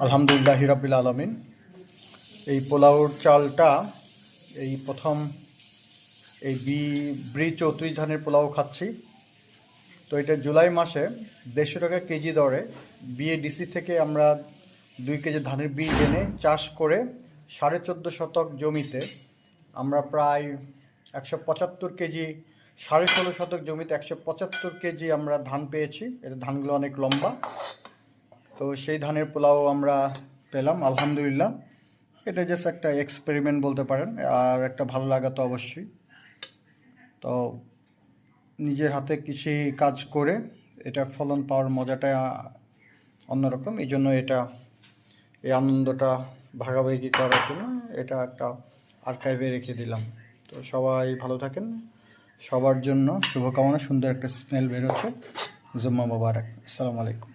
আলহামদুলিল্লাহ রাব্বিল আলামিন। এই পোলাওর চালটা এই প্রথম এই ব্রি 34 ধানের পোলাও খাচ্ছি। তো এটা জুলাই মাসে 150 টাকা কেজি দরে বিএডিসি থেকে আমরা 2 কেজি ধানের বীজ এনে চাষ করে 14.5 শতক জমিতে আমরা প্রায় 175 কেজি, 16.5 শতক জমিতে 175 কেজি আমরা ধান পেয়েছি। এর ধানগুলো অনেক লম্বা। তো সেই ধানের পোলাও আমরা পেলাম আলহামদুলিল্লাহ। এটা জাস্ট একটা এক্সপেরিমেন্ট বলতে পারেন, আর একটা ভালো লাগা তো অবশ্যই। তো নিজের হাতে কৃষি কাজ করে এটার ফলন পাওয়ার মজাটা অন্যরকম। এই জন্য এই আনন্দটা ভাগাভাগি করার জন্য এটা একটা আর্কাইভে রেখে দিলাম। তো সবাই ভালো থাকেন, সবার জন্য শুভকামনা। সুন্দর একটা স্মেল বেরোচ্ছে। জুম্মা মোবারক। আসসালামু আলাইকুম।